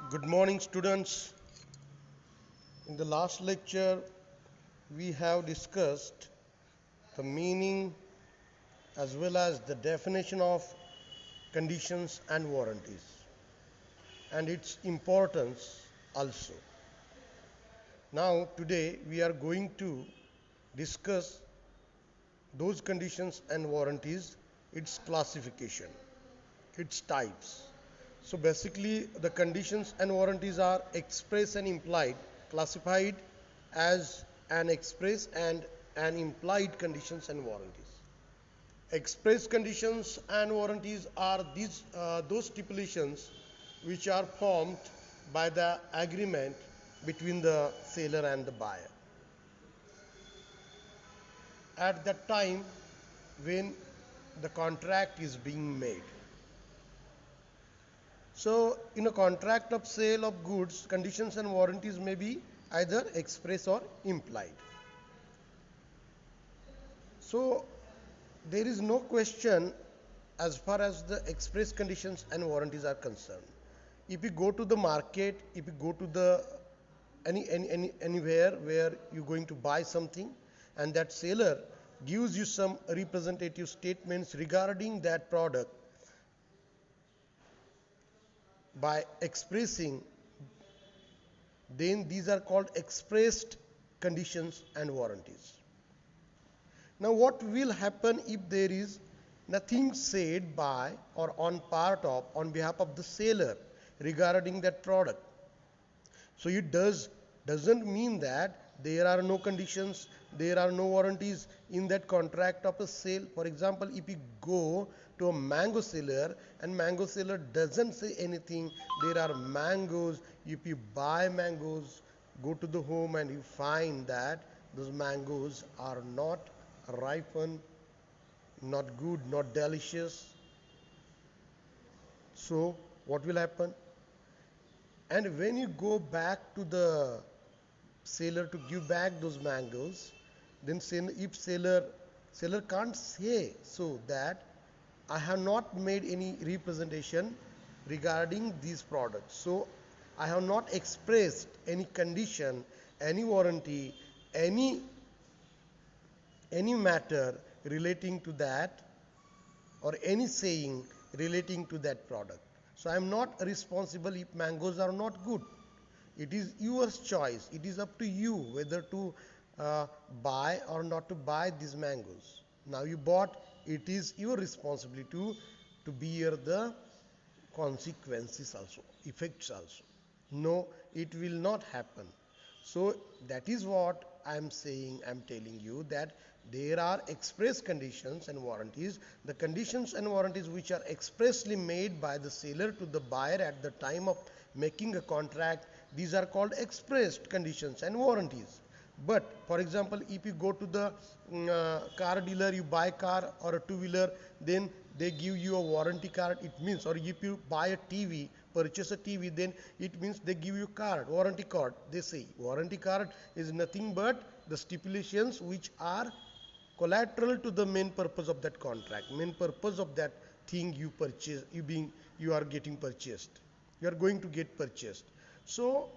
Good morning, students. In the last lecture, we have discussed the meaning as well as the definition of conditions and warranties and its importance also. Now, today we are going to discuss those conditions and warranties, its classification, its types. So basically, the conditions and warranties are express and implied, classified as an express and an implied conditions and warranties. Express conditions and warranties are those stipulations which are formed by the agreement between the seller and the buyer at the time when the contract is being made. So, in a contract of sale of goods, conditions and warranties may be either express or implied. So, there is no question as far as the express conditions and warranties are concerned. If you go to the market, if you go to the anywhere where you're going to buy something, and that seller gives you some representative statements regarding that product by expressing, then these are called expressed conditions and warranties. Now, what will happen if there is nothing said by or on part of, on behalf of the seller regarding that product? So it doesn't mean that there are no conditions, there are no warranties in that contract of a sale. For example, if you go to a mango seller and mango seller doesn't say anything, there are mangoes. If you buy mangoes, go to the home and you find that those mangoes are not ripened, not good, not delicious. So what will happen? And when you go back to the seller to give back those mangoes, then if seller can't say so that I have not made any representation regarding these products. So I have not expressed any condition, any warranty, any matter relating to that, or any saying relating to that product. So I am not responsible if mangoes are not good. It is your choice. It is up to you whether to buy or not to buy these mangoes. Now you bought, it is your responsibility to bear the consequences also, effects also. No, it will not happen. So that is what I am saying, I am telling you that there are express conditions and warranties. The conditions and warranties which are expressly made by the seller to the buyer at the time of making a contract, these are called expressed conditions and warranties. But for example, if you go to the car dealer, you buy car or a two-wheeler, then they give you a warranty card. It means, or if you buy a TV, purchase a TV, then it means they give you card, warranty card. They say warranty card is nothing but the stipulations which are collateral to the main purpose of that contract, main purpose of that thing you purchase, you are getting purchased, you are going to get purchased. So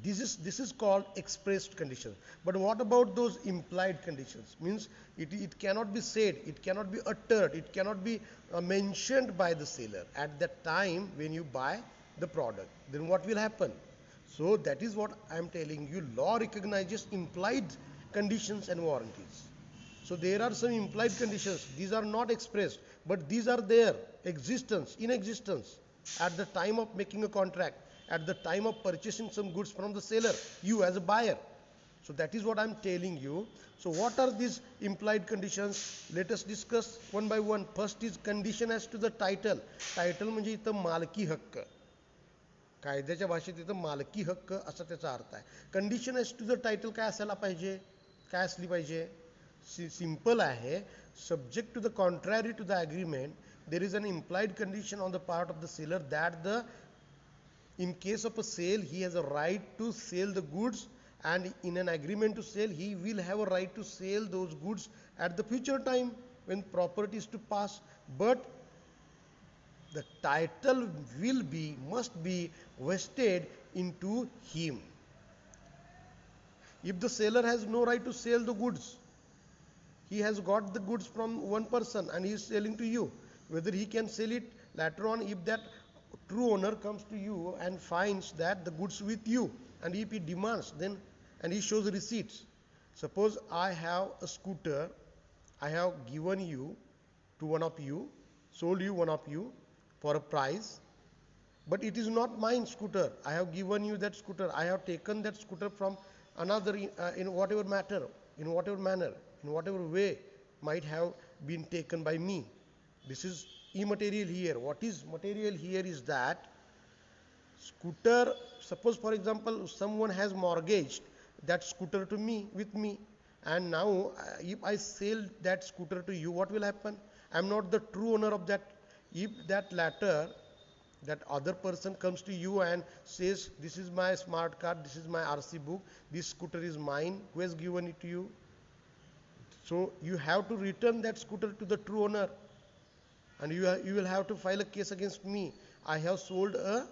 this is called expressed conditions. But what about those implied conditions? Means it cannot be said, it cannot be uttered, it cannot be mentioned by the seller at that time when you buy the product. Then what will happen? So that is what I am telling you. Law recognizes implied conditions and warranties. So there are some implied conditions. These are not expressed, but these are there, in existence at the time of making a contract, at the time of purchasing some goods from the seller, you as a buyer. So that is what I am telling you. So what are these implied conditions? Let us discuss one by one. First is condition as to the title. Title म्हणजे इथं मालकी हक्क. कायद्याच्या भाषेत इथं मालकी हक्क असा त्याचा अर्थ आहे. Condition as to the title काय असायला पाहिजे, काय असली पाहिजे? Simple आहे. Subject to the contrary to the agreement, there is an implied condition on the part of the seller that in case of a sale, he has a right to sell the goods, and in an agreement to sell, he will have a right to sell those goods at the future time when property is to pass. But the title must be vested into him. If the seller has no right to sell the goods, he has got the goods from one person and he is selling to you. Whether he can sell it later on, if that true owner comes to you and finds that the goods with you, and if he demands, then and he shows receipts. Suppose I have a scooter, I have given you to one of you, sold you one of you for a price, but it is not mine scooter. I have given you that scooter. I have taken that scooter from another in whatever matter, in whatever manner, in whatever way might have been taken by me. This is immaterial here. What is material here is that scooter, suppose for example someone has mortgaged that scooter to me, with me, and now if I sell that scooter to you, what will happen? I am not the true owner of that. If that latter, that other person comes to you and says, this is my smart card, this is my RC book, this scooter is mine, who has given it to you? So you have to return that scooter to the true owner, and you will have to file a case against me. I have sold a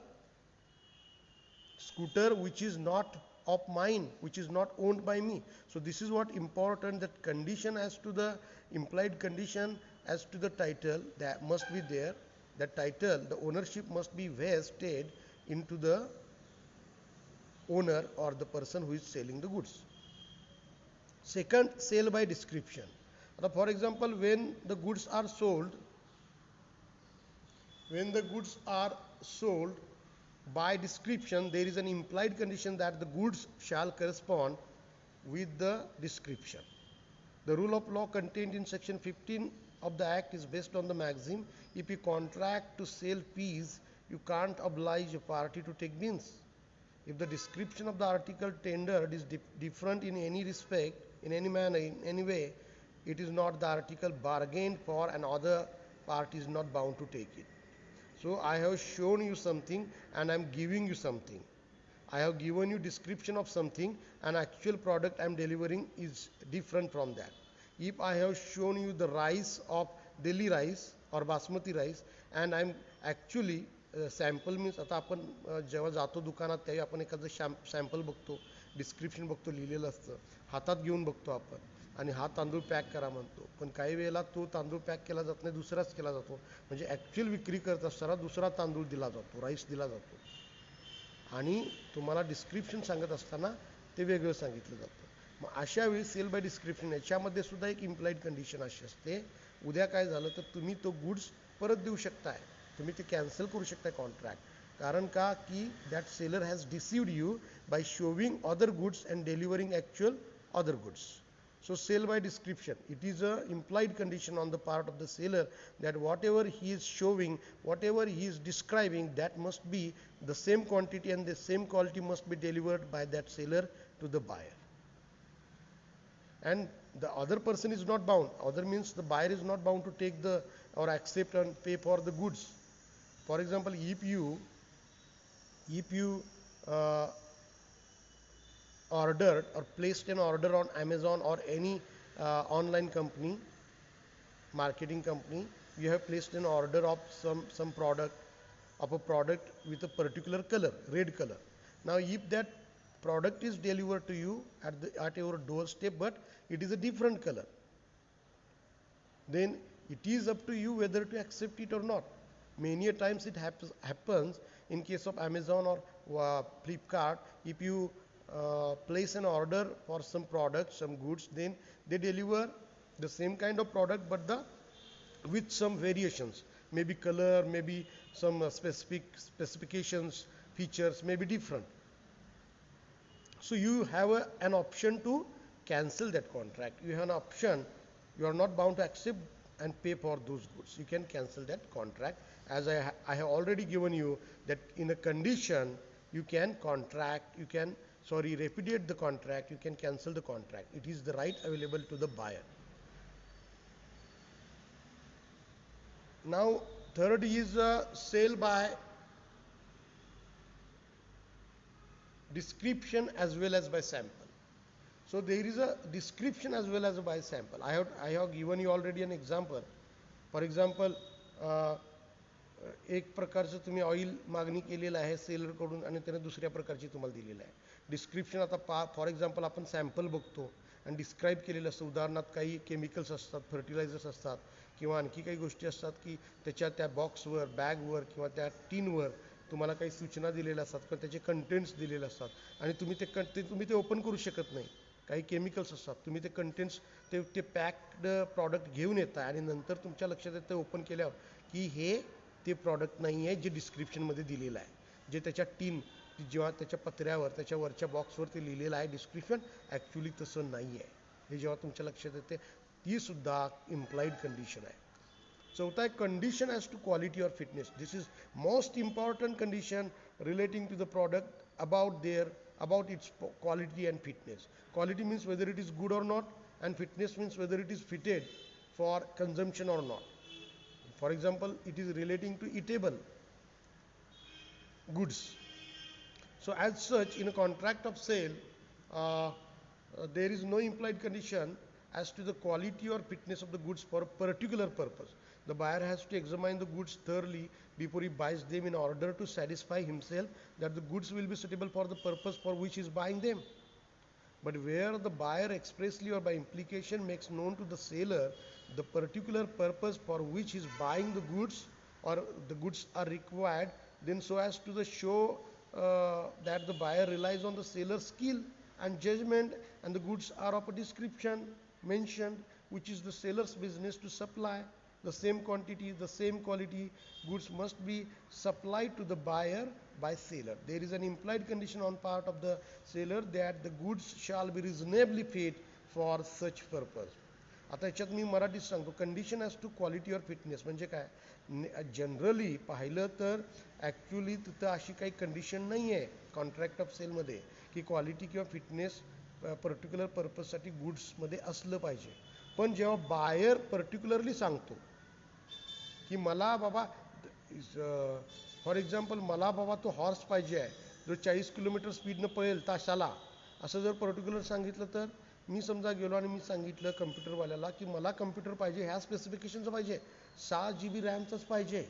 scooter which is not of mine, which is not owned by me. So this is what important, that condition as to the implied condition as to the title, that must be there. That title, the ownership must be vested into the owner or the person who is selling the goods. Second, sale by description. Now, for example, when the goods are sold by description, there is an implied condition that the goods shall correspond with the description. The rule of law contained in section 15 of the Act is based on the maxim, if you contract to sell peas, you can't oblige a party to take beans. If the description of the article tendered is different in any respect, in any manner, in any way, it is not the article bargained for, and other party is not bound to take it. So I have shown you something and I am giving you something. I have given you description of something, and actual product I am delivering is different from that. If I have shown you the rice of Delhi rice or basmati rice, and I am actually sample means आता आपण जेव्हा जातो दुकानात त्यावेळी आपण एखादं sample बघतो, description बघतो, लिहिलेलं असतं, हातात घेऊन बघतो आपण आणि हा तांदूळ पॅक करा म्हणतो, पण काही वेळेला तो तांदूळ पॅक केला जात नाही, दुसराच केला जातो. म्हणजे ॲक्च्युअल विक्री करत असताना दुसरा तांदूळ दिला जातो, राईस दिला जातो, आणि तुम्हाला डिस्क्रिप्शन सांगत असताना ते वेगळं सांगितलं जातं. मग अशा वेळी सेल बाय डिस्क्रिप्शन याच्यामध्ये सुद्धा एक इम्प्लाइड कंडिशन अशी असते, उद्या काय झालं तर तुम्ही तो गुड्स परत देऊ शकताय, तुम्ही ते कॅन्सल करू शकताय कॉन्ट्रॅक्ट. कारण का की that seller has deceived you by showing other goods and delivering actual other goods. So sale by description, it is a implied condition on the part of the seller that whatever he is showing, whatever he is describing, that must be the same quantity and the same quality must be delivered by that seller to the buyer. And the other person is not bound. Other means the buyer is not bound to take the or accept and pay for the goods. For example, if you ordered or placed an order on Amazon or any online company, marketing company, you have placed an order of some product, of a product with a particular color, red color. Now if that product is delivered to you at your doorstep, but it is a different color, then it is up to you whether to accept it or not. Many a times it happens in case of Amazon or Flipkart, if you place an order for some product, some goods, then they deliver the same kind of product but with some variations, maybe color, maybe some specific specifications, features may be different. So you have an option to cancel that contract. You have an option, you are not bound to accept and pay for those goods. You can cancel that contract, as I have already given you that in a condition you can repudiate the contract, you can cancel the contract. It is the right available to the buyer. Now third is sale by description as well as by sample. So there is a description as well as by sample. I have given you already an example. For example, एक प्रकारचं तुम्ही oil मागणी केलेलं आहे सेलरकडून आणि त्याने दुसऱ्या प्रकारची तुम्हाला दिलेलं आहे. डिस्क्रिप्शन आता फॉर एक्झाम्पल आपण सॅम्पल बघतो आणि डिस्क्राईब केलेलं असतं. उदाहरणार्थ काही केमिकल्स असतात, फर्टिलायझर्स असतात किंवा आणखी काही गोष्टी असतात की त्या बॉक्सवर, बॅगवर किंवा त्या टीनवर तुम्हाला काही सूचना दिलेल्या असतात किंवा त्याचे कंटेंट्स दिलेले असतात आणि तुम्ही ते ओपन करू शकत नाही. काही केमिकल्स असतात, तुम्ही ते कंटेंट्स ते पॅक्ड प्रॉडक्ट घेऊन येता आणि नंतर तुमच्या लक्षात येतं ओपन केल्यावर की हे ते प्रॉडक्ट नाही आहे जे डिस्क्रिप्शनमध्ये दिलेलं आहे. जे त्याच्या जेव्हा त्याच्या पत्र्यावर, त्याच्या वरच्या बॉक्सवर ते लिहिलेलं आहे डिस्क्रिप्शन, ॲक्च्युली तसं नाही आहे. हे जेव्हा तुमच्या लक्षात येते, ती सुद्धा इम्प्लाइड कंडिशन आहे. चौथा आहे condition as to quality or fitness. This is most important condition relating to the product about its quality and fitness. Quality means whether it is good or not, and fitness means whether it is fitted for consumption or not. For example, it is relating to eatable goods. So as such, in a contract of sale, there is no implied condition as to the quality or fitness of the goods for a particular purpose. The buyer has to examine the goods thoroughly before he buys them in order to satisfy himself that the goods will be suitable for the purpose for which he is buying them. But where the buyer expressly or by implication makes known to the seller the particular purpose for which he is buying the goods or the goods are required, then so as to show that the buyer relies on the seller's skill and judgment, and the goods are of a description mentioned, which is the seller's business to supply. The same quantity, the same quality goods must be supplied to the buyer by seller. There is an implied condition on part of the seller that the goods shall be reasonably fit for such purpose. आता याच्यात मी मराठीत सांगतो. Condition as to quality or fitness म्हणजे काय, generally पाहिलं तर actually तिथं अशी काही कंडिशन नाही आहे कॉन्ट्रॅक्ट ऑफ सेलमध्ये की क्वालिटी किंवा फिटनेस पर्टिक्युलर पर्पजसाठी गुड्समध्ये असलं पाहिजे. पण जेव्हा बायर पर्टिक्युलरली सांगतो की मला बाबा, फॉर एक्झाम्पल मला बाबा तो हॉर्स पाहिजे आहे जो 40 किलोमीटर स्पीडनं पळेल तासाला, असं जर पर्टिक्युलर सांगितलं तर मी समजा गेलो आणि मी सांगितलं कम्प्युटरवाल्याला की मला कम्प्युटर पाहिजे, ह्या स्पेसिफिकेशनचं पाहिजे, 6 GB रॅमचाच पाहिजे,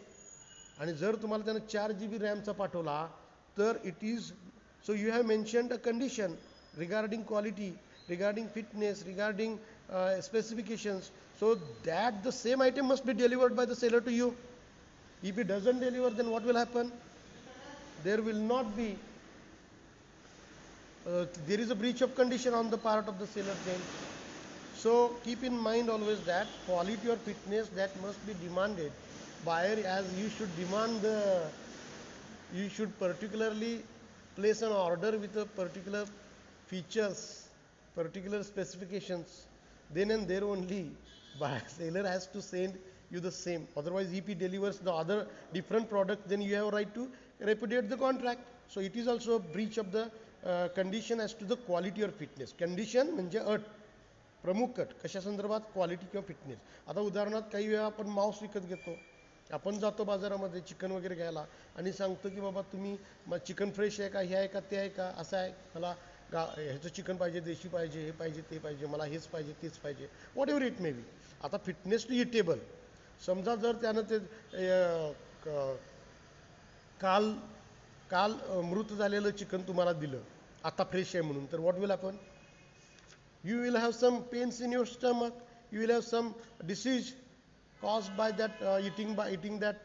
आणि जर तुम्हाला त्यानं 4 GB रॅमचा पाठवला तर it is, so you have mentioned a condition regarding quality, regarding fitness, regarding specifications, so that the same item must be delivered by the seller to you. If it doesn't deliver, then what will happen? There will not be, there is a breach of condition on the part of the seller then. So keep in mind always that quality or fitness that must be demanded buyer, as you should demand you should particularly place an order with a particular features, particular specifications, then and there only seller has to send you the same. Otherwise, if he delivers the other different product, then you have a right to repudiate the contract. So it is also a breach of the condition as to the quality or fitness. Condition म्हणजे अट, प्रमुख अट कशा संदर्भात, quality किंवा fitness. आता उदाहरणार्थ काही वेळा आपण मांस विकत घेतो, आपण जातो बाजारामध्ये चिकन वगैरे घ्यायला आणि सांगतो की बाबा तुम्ही चिकन फ्रेश आहे का, हे आहे का, ते आहे का, असं आहे, मला ह्याचं चिकन पाहिजे, देशी पाहिजे, हे पाहिजे, ते पाहिजे, मला हेच पाहिजे, तेच पाहिजे, what ever it may be. आता फिटनेस टू इटेबल, समजा जर त्यानं ते काल काल मृत झालेलं चिकन तुम्हाला दिलं आता फ्रेश आहे म्हणून, तर what will happen? You will have some pains in your stomach, you will have some disease caused by that eating that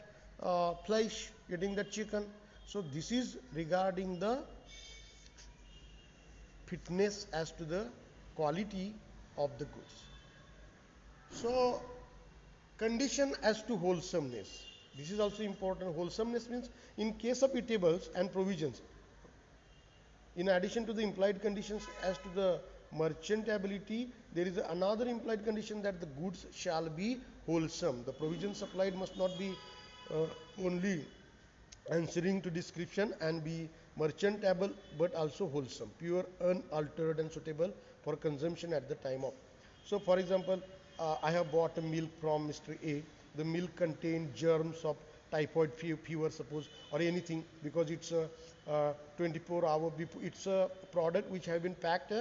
flesh, eating that chicken. So this is regarding the fitness as to the quality of the goods. So condition as to wholesomeness, this is also important. Wholesomeness means in case of eatables and provisions, in addition to the implied conditions as to the merchantability, there is another implied condition that the goods shall be wholesome. The provision supplied must not be only answering to description and be merchantable, but also wholesome, pure, unaltered, and suitable for consumption at the time of. So for example, I have bought a milk from Mr. A. The milk contained germs of typhoid fever, suppose, or anything, because it's a 24-hour, it's a product which have been packed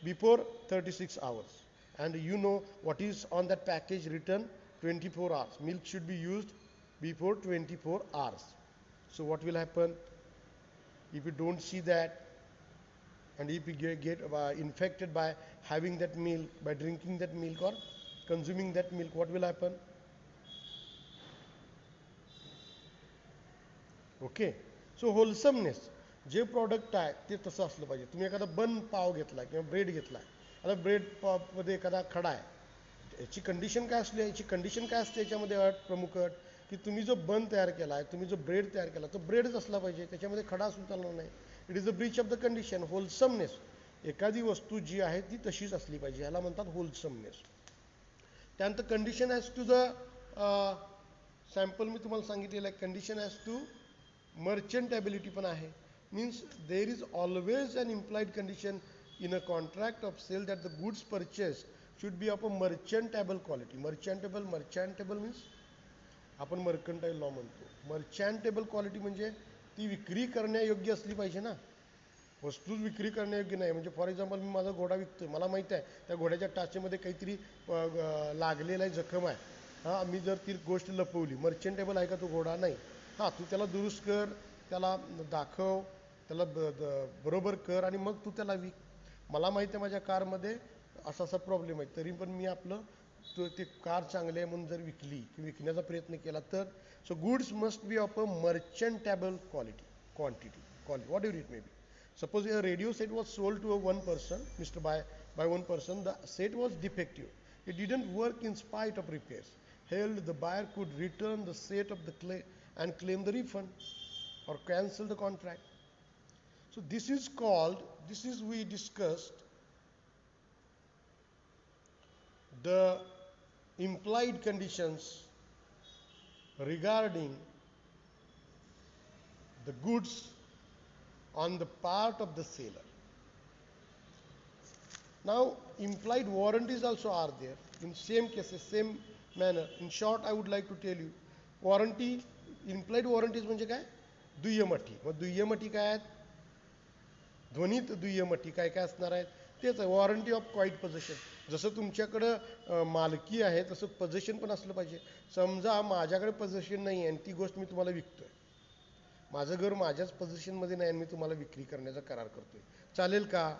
before 36 hours. And you know what is on that package written, 24 hours. Milk should be used before 24 hours. So what will happen if you don't see that, and if you get infected by having that milk, by drinking that milk or consuming that milk, what will happen? Okay. So wholesomeness, J product आहे ते तसं असलं पाहिजे. तुम्ही एखादा बन पाव घेतला किंवा ब्रेड घेतला, आता ब्रेड पावमध्ये एखादा खडा आहे, याची कंडिशन काय असली, याची कंडिशन काय असते याच्यामध्ये अट, प्रमुख अट, की तुम्ही जो बन तयार केला आहे, तुम्ही जो ब्रेड तयार केला, तो ब्रेडच असला पाहिजे, त्याच्यामध्ये खडा असून चालणार नाही. It is a breach of the condition. Wholesomeness, एखादी वस्तू जी आहे ती तशीच असली पाहिजे, याला म्हणतात होलसमनेस. त्यानंतर condition as to the sample मी तुम्हाला सांगितलेलं आहे, कंडिशन ॲज टू मर्चंटॅबिलिटी पण आहे. Means there is always an implied condition in a contract of sale that the goods purchased should be of a merchantable quality. Merchantable means आपण mercantile law म्हणतो. मर्चंटेबल quality म्हणजे ती विक्री करण्यायोग्य असली पाहिजे ना, वस्तूच विक्री करण्यायोग्य नाही. म्हणजे फॉर एक्झाम्पल मी माझा घोडा विकतोय, मला माहिती आहे त्या घोड्याच्या टाचेमध्ये काहीतरी लागलेला आहे, जखम आहे, हां, मी जर ती गोष्ट लपवली, मर्चंटेबल आहे का तो घोडा? नाही. हां, तू त्याला दुरुस्त कर, त्याला दाखव, त्याला बरोबर कर आणि मग तू त्याला विक. मला माहिती आहे माझ्या कारमध्ये असा असा प्रॉब्लेम आहे, तरी पण मी आपलं ते कार चांगली आहे म्हणून जर विकली की विकण्याचा प्रयत्न केला तर. So goods must be of a merchantable quantity. What do you it may be? Suppose a radio set was sold to a one person, by one person. The set was defective. It didn't work in spite of repairs. Held, the buyer could return the set of and claim the refund or cancel the contract. So this is we discussed the implied conditions regarding the goods on the part of the seller. Now implied warranties also are there in same cases, same manner. In short, I would like to tell you, warranty, implied warranties म्हणजे काय? दुय्यम अटी. मग दुय्यम अटी काय आहेत? ध्वनीत दुय्यम अटी काय काय असणार आहेत? तेच आहे, वॉरंटी ऑफ क्वाईट पोझिशन. जसं तुमच्याकडं मालकी आहे तसं पोझिशन पण असलं पाहिजे. समजा माझ्याकडे पोझिशन नाही आहे आणि ती गोष्ट मी तुम्हाला विकतोय, माझं घर माझ्याच पोझिशनमध्ये नाही आणि मी तुम्हाला विक्री करण्याचा करार करतोय, चालेल का?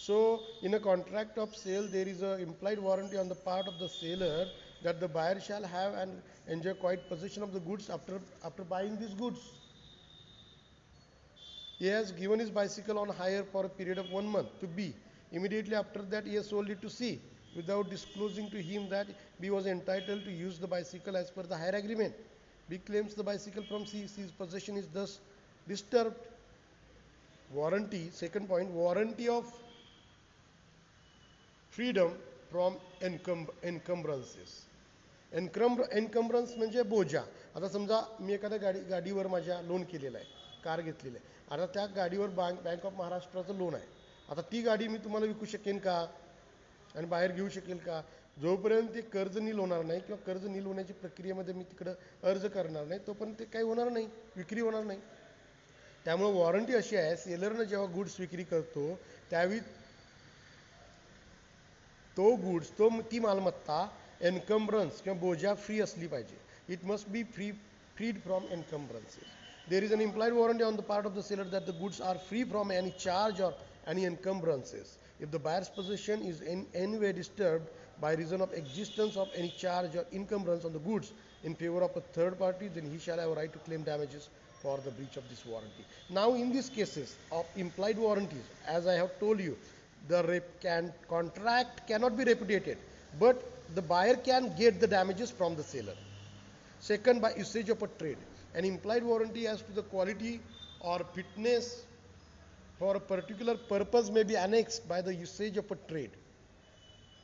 So in a contract of sale there is a implied warranty on the part of the seller that the buyer shall have and enjoy quiet possession of the goods after buying these goods. He has given his bicycle on hire for a period of 1 month to B. Immediately after that, he has sold it to C without disclosing to him that B was entitled to use the bicycle as per the hire agreement. B claims the bicycle from C. C's possession is thus disturbed. Warranty, second point, warranty of freedom from encumbrances. एनकम्ब्रन्स म्हणजे बोजा. आता समजा मी एखाद्या गाडीवर माझ्या loan केलेलं आहे, car घेतलेलं आहे, आता त्या गाडीवर बँक ऑफ महाराष्ट्राचं लोन आहे. आता ती गाडी मी तुम्हाला विकू शकेन का आणि बाहेर घेऊ शकेल का? जोपर्यंत ते कर्ज नील होणार नाही किंवा कर्ज नील होण्याची प्रक्रियेमध्ये मी तिकडं अर्ज करणार नाही तोपर्यंत ते काही होणार नाही, विक्री होणार नाही. त्यामुळे वॉरंटी अशी आहे, सेलरनं जेव्हा गुड्स विक्री करतो त्यावेळी तो गुड्स, ती मालमत्ता एनकम्ब्रन्स किंवा बोजा फ्री असली पाहिजे. It must be freed from encumbrances. There is an implied warranty on the part of the seller that the goods are free from any charge or any encumbrances. If the buyer's possession is in any way disturbed by reason of existence of any charge or encumbrance on the goods in favor of a third party, then he shall have a right to claim damages for the breach of this warranty. Now in these cases of implied warranties, as I have told you, the contract cannot be repudiated, but the buyer can get the damages from the seller. Second, by usage of a trade. An implied warranty as to the quality or fitness for a particular purpose may be annexed by the usage of a trade.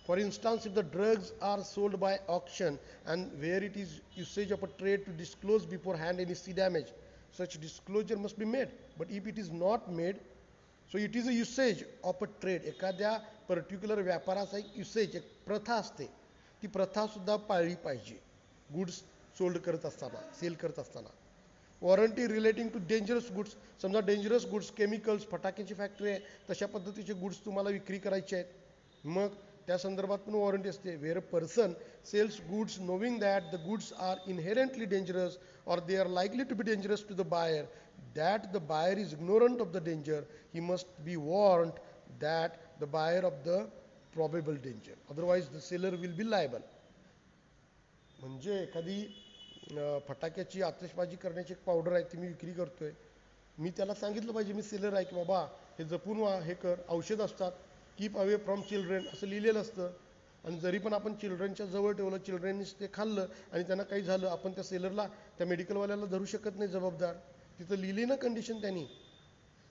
For instance, if the drugs are sold by auction and where it is usage of a trade to disclose beforehand any sea damage, such disclosure must be made. But if it is not made, so it is a usage of a trade. एखाद्या particular व्यापाराचा एक usage, एक प्रथा असते, ती प्रथा सुद्धा पाळली पाहिजे गुड्स सोल्ड करत असताना, सेल करत असताना. Warranty relating to dangerous goods. समजा डेंजरस गुड्स, केमिकल्स, फटाक्याची फॅक्टरी आहे, तशा पद्धतीचे गुड्स तुम्हाला विक्री करायचे आहेत, मग त्या संदर्भात पण वॉरंटी असते. Where a person sells goods knowing that the goods are inherently dangerous or they are likely to be dangerous to the buyer, that the buyer is ignorant of the danger, he must be warned that the buyer of the probable danger. Otherwise, the seller will be liable. म्हणजे एखादी फटाक्याची आतिषबाजी करण्याची एक powder आहे ती मी विक्री करतोय. मी त्याला सांगितलं पाहिजे, मी सेलर आहे, की बाबा हे जपून हे कर, औषध असतात, कीप अवे फ्रॉम चिल्ड्रेन असं लिहिलेलं असतं. आणि जरी पण आपण चिल्ड्रनच्या जवळ ठेवलं, चिल्ड्रननी ते खाल्लं आणि त्यांना काही झालं, आपण त्या सेलरला त्या मेडिकलवाल्याला धरू शकत नाही जबाबदार. तिथं लिहिली ना कंडिशन त्यांनी.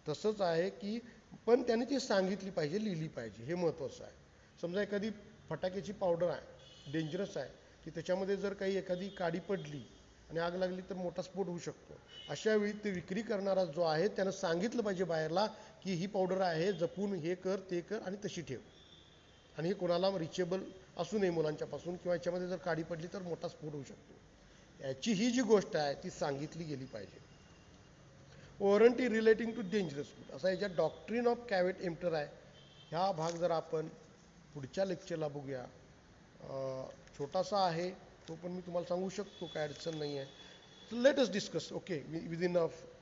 तसंच आहे की पण त्याने ती सांगितली पाहिजे, लिहिली पाहिजे, हे महत्त्वाचं आहे. समजा एखादी फटाक्याची पावडर आहे, डेंजरस आहे, की त्याच्यामध्ये जर काही एखादी काडी पडली आणि आग लागली तर मोठा स्फोट होऊ शकतो. अशा वेळी ते विक्री करणारा जो आहे त्यानं सांगितलं पाहिजे बाहेरला की ही पावडर आहे, जपून हे कर, ते कर आणि तशी ठेव. आणि हे कोणाला रिचेबल असू नये मुलांच्यापासून, किंवा याच्यामध्ये जर काडी पडली तर मोठा स्फोट होऊ शकतो. याची ही जी गोष्ट आहे ती सांगितली गेली पाहिजे. Warranty relating to dangerous good असा याच्या डॉक्ट्रिन ऑफ कॅव्हेट एम्प्टर आहे. ह्या भाग जर आपण पुढच्या लेक्चरला बघूया. छोटासा आहे तो, पण मी तुम्हाला सांगू शकतो, काय अडचण नाही आहे. So let us discuss, okay, within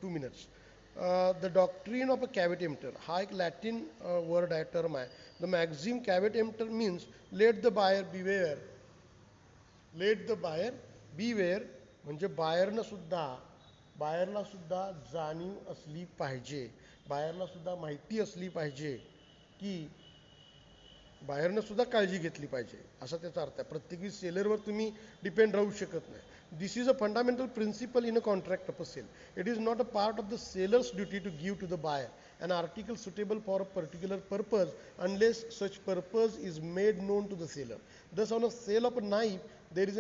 2 minutes. The doctrine of a caveat emptor हा एक लॅटिन वर्ड आहे, टर्म आहे. The maxim caveat emptor means let the buyer beware. Let the buyer beware म्हणजे बायरला सुद्धा जाणीव असली पाहिजे, बायरला सुद्धा माहिती असली पाहिजे, की बाहेरनं सुद्धा काळजी घेतली पाहिजे, असा त्याचा अर्थ आहे. प्रत्येकी सेलरवर तुम्ही डिपेंड राहू शकत नाही. This is a fundamental principle in a contract of a sale. It is not a part of the seller's duty to give to the buyer an article suitable for a particular purpose unless such purpose is made known to the seller. Thus, on a sale of a knife, there is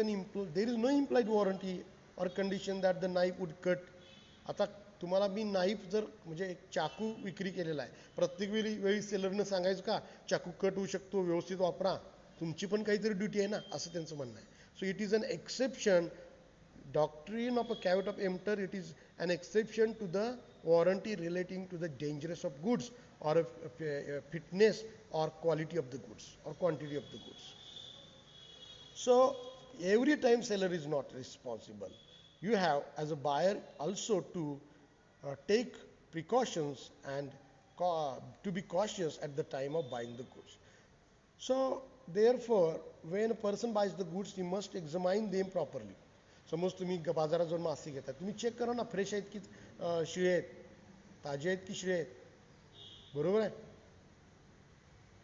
no implied warranty or condition that the knife would cut. आता तुम्हाला मी knife जर म्हणजे एक चाकू विक्री केलेला आहे, प्रत्येक वेळी सेलरनं सांगायचं का चाकू कट होऊ शकतो, व्यवस्थित वापरा, तुमची पण काहीतरी ड्युटी आहे ना, असं त्यांचं म्हणणं आहे. So it is an exception. Doctrine of a caveat emptor, it is an exception to the warranty relating to the dangerous of goods or a fitness or quality of the goods or quantity of the goods. So every time seller is not responsible, you have as a buyer also to take precautions and to be cautious at the time of buying the goods. So therefore, when a person buys the goods, he must examine them properly. समज तुम्ही बाजारात जाऊन मासे घेता, तुम्ही check करा ना, fresh आहेत की शिळे आहेत, ताजे आहेत की शिळे आहेत, बरोबर आहे,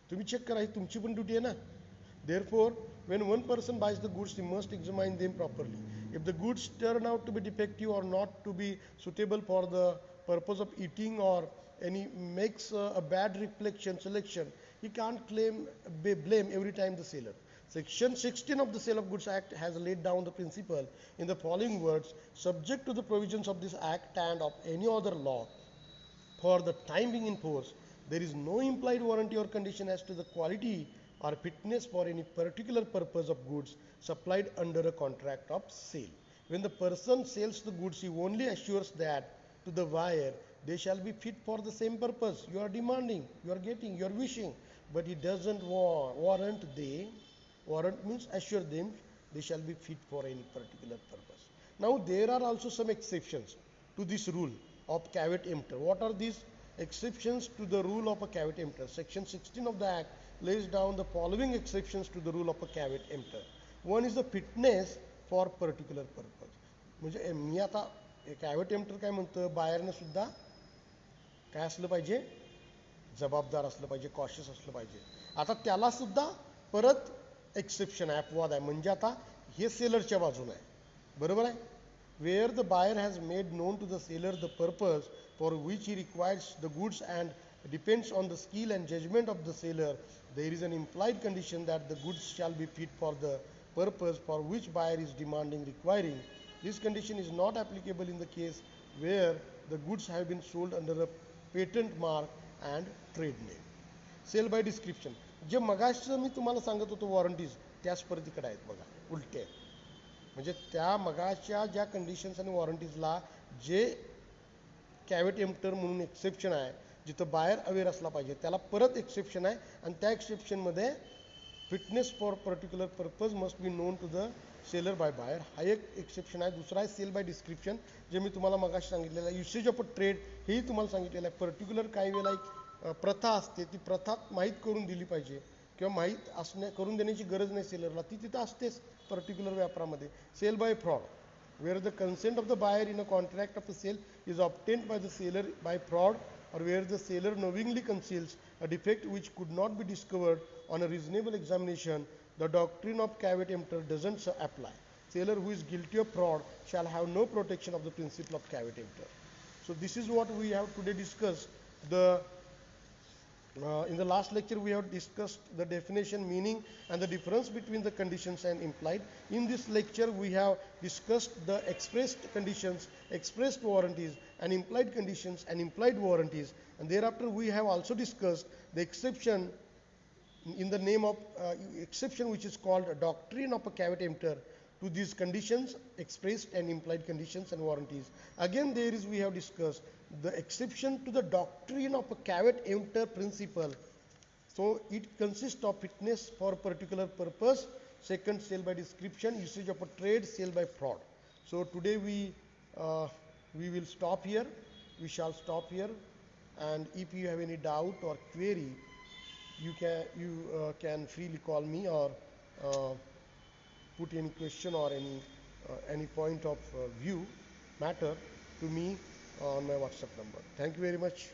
तुम्ही चेक करा, ही तुमची पण ड्युटी आहे ना. Therefore, when one person buys the goods, he must examine them properly. If the goods turn out to be defective or not to be suitable for the purpose of eating or any makes a bad selection, he can't blame every time the seller. Section 16 of the Sale of Goods Act has laid down the principle in the following words: subject to the provisions of this act and of any other law for the time being in force, there is no implied warranty or condition as to the quality or fitness for any particular purpose of goods supplied under a contract of sale. When the person sells the goods, he only assures that to the buyer they shall be fit for the same purpose you are demanding, you are getting, you are wishing, but he doesn't warrant means assure them they shall be fit for any particular purpose. Now there are also some exceptions to this rule of caveat emptor. What are these exceptions to the rule of a caveat emptor? Section 16 of the act lays down the following exceptions to the rule of a caveat emptor. One is the fitness for particular purpose. म्हणजे मी आता caveat emptor काय म्हणतं, बायरने सुद्धा काय असलं पाहिजे, जबाबदार असलं पाहिजे, कॉशियस असलं पाहिजे. आता त्याला सुद्धा परत एक्सेप्शन आहे, अपवाद आहे. म्हणजे आता हे सेलरच्या बाजूने आहे, बरोबर आहे. Where the buyer has made known to the seller the purpose for which he requires the goods and depends on the skill and judgement of the seller, there is an implied condition that the goods shall be fit for the purpose for which buyer is demanding requiring. This condition is not applicable in the case where the goods have been sold under a patent mark and trade name. Sale by description, जे मगाशचं मी तुम्हाला सांगत होतो warranties, त्याच परतीकडे आहेत बघा, उलटे आहेत. म्हणजे त्या मगाच्या ज्या कंडिशन्स आणि वॉरंटीजला जे कॅवेट एम्प्टर म्हणून एक्सेप्शन आहे, जिथं बायर अवेअर असला पाहिजे, त्याला परत एक्सेप्शन आहे. आणि त्या एक्सेप्शनमध्ये fitness for particular purpose must be known to the seller by buyer. हा एक एक्सेप्शन आहे. दुसरा आहे सेल बाय डिस्क्रिप्शन, जे मी तुम्हाला मगाशी सांगितलेलं आहे. युसेज ऑफ अ ट्रेड हेही तुम्हाला सांगितलेलं आहे. पर्टिक्युलर काही वेळेला एक प्रथा असते, ती प्रथा माहीत करून दिली पाहिजे किंवा माहीत करून देण्याची गरज नाही सेलरला, ती तिथं असतेच पर्टिक्युलर व्यापारामध्ये. Sale by fraud, where the consent of the buyer in a contract of the sale is obtained by the seller by fraud, or where the seller knowingly conceals a defect which could not be discovered on a reasonable examination, the doctrine of caveat emptor doesn't apply. Seller who is guilty of fraud shall have no protection of the principle of caveat emptor. So this is what we have today discussed. In the last lecture, we have discussed the definition, meaning, and the difference between the conditions and implied. In this lecture, we have discussed the expressed conditions, expressed warranties, and implied conditions and implied warranties. And thereafter, we have also discussed the exception in the name of exception, which is called a doctrine of a caveat emptor to these conditions, expressed and implied conditions and warranties. Again, we have discussed the exception to the doctrine of a caveat emptor principle. So it consists of fitness for a particular purpose, second, sale by description, usage of a trade, sale by fraud. So today we will stop here. We shall stop here. And if you have any doubt or query, you can freely call me, or put any question or any point of view matter to me on my WhatsApp number. Thank you very much.